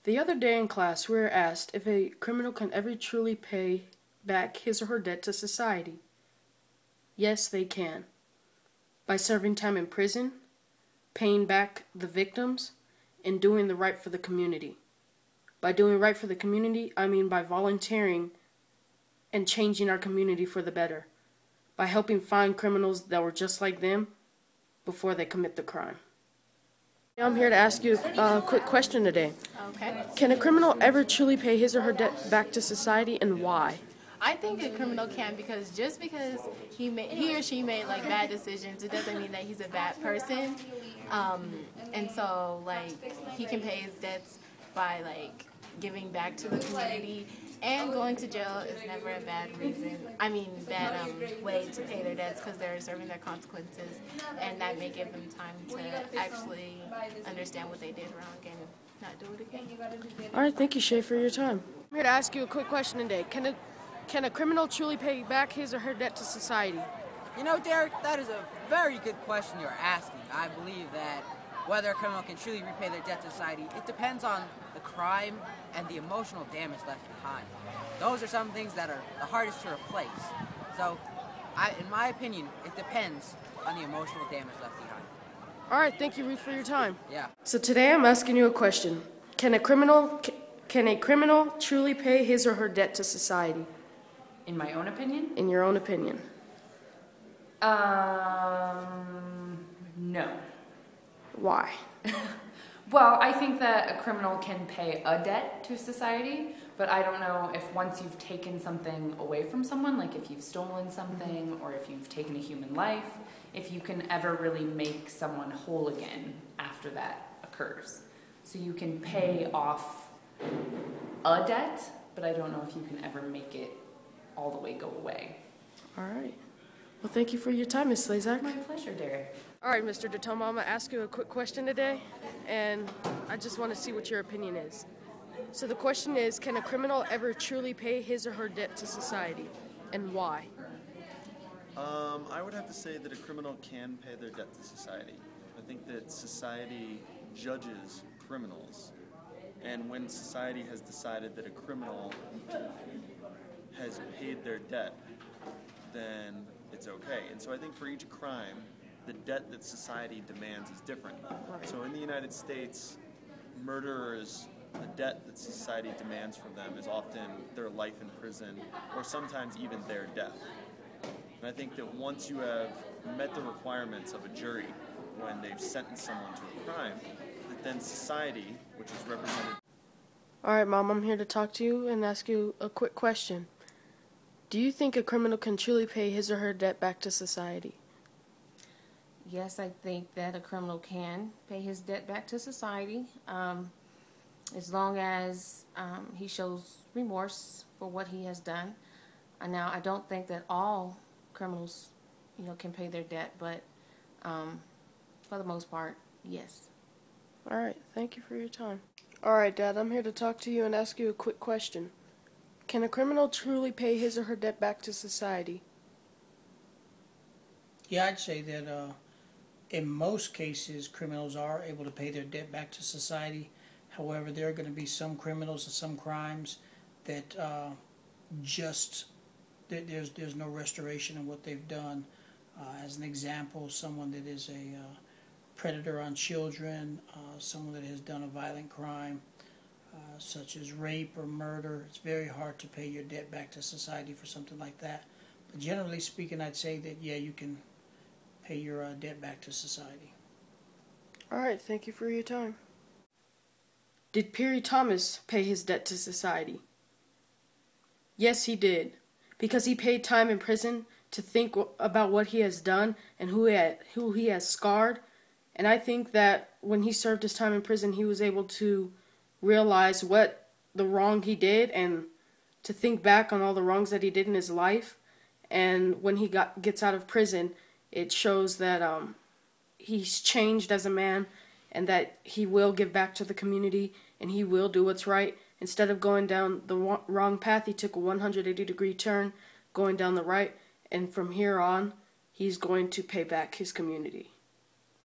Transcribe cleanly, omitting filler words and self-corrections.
The other day in class, we were asked if a criminal can ever truly pay back his or her debt to society. Yes, they can. By serving time in prison, paying back the victims, and doing the right for the community. By doing right for the community, I mean by volunteering and changing our community for the better. By helping find criminals that were just like them before they commit the crime. I'm here to ask you a quick question today. Okay. Can a criminal ever truly pay his or her debt back to society, and why? I think a criminal can, because just because he or she made like bad decisions, it doesn't mean that he's a bad person. And so like he can pay his debts by like giving back to the community, and going to jail is never a bad reason. I mean, bad way to pay their debts, because they're serving their consequences, and that may give them time to actually understand what they did wrong and not do it again. All right, thank you, Shay, for your time. I'm here to ask you a quick question today. Can a criminal truly pay back his or her debt to society? You know, Derek, that is a very good question you're asking. I believe that whether a criminal can truly repay their debt to society, it depends on the crime and the emotional damage left behind. Those are some things that are the hardest to replace. So, in my opinion, it depends on the emotional damage left behind. All right, thank you, Ruth, for your time. Yeah. So today I'm asking you a question. Can a criminal truly pay his or her debt to society? In my own opinion? In your own opinion. No. Why? Well, I think that a criminal can pay a debt to society, but I don't know if once you've taken something away from someone, like if you've stolen something or if you've taken a human life, if you can ever really make someone whole again after that occurs. So you can pay off a debt, but I don't know if you can ever make it all the way go away. All right. Well, thank you for your time, Ms. Slazak. My pleasure, Derek. All right, Mr. DeToma, I'm going to ask you a quick question today, and I just want to see what your opinion is. So the question is, can a criminal ever truly pay his or her debt to society, and why? I would have to say that a criminal can pay their debt to society. I think that society judges criminals, and when society has decided that a criminal has paid their debt, then it's okay. And so I think for each crime, the debt that society demands is different. Right. So in the United States, murderers, the debt that society demands from them is often their life in prison, or sometimes even their death. And I think that once you have met the requirements of a jury when they've sentenced someone to a crime, that then society, which is represented... All right, Mom, I'm here to talk to you and ask you a quick question. Do you think a criminal can truly pay his or her debt back to society? Yes, I think that a criminal can pay his debt back to society, as long as he shows remorse for what he has done. Now, I don't think that all criminals, can pay their debt, but for the most part, yes. All right, thank you for your time. All right, Dad, I'm here to talk to you and ask you a quick question. Can a criminal truly pay his or her debt back to society? Yeah, I'd say that in most cases, criminals are able to pay their debt back to society. However, there are going to be some criminals and some crimes that there's no restoration in what they've done. As an example, someone that is a predator on children, someone that has done a violent crime, such as rape or murder, it's very hard to pay your debt back to society for something like that. But generally speaking, I'd say that, yeah, you can pay your debt back to society. All right, thank you for your time. Did Perry Thomas pay his debt to society? Yes, he did, because he paid time in prison to think about what he has done and who he has scarred. And I think that when he served his time in prison, he was able to realize what the wrong he did and to think back on all the wrongs that he did in his life. And when he gets out of prison, it shows that he's changed as a man and that he will give back to the community and he will do what's right. Instead of going down the wrong path, he took a 180-degree turn, going down the right, and from here on, he's going to pay back his community.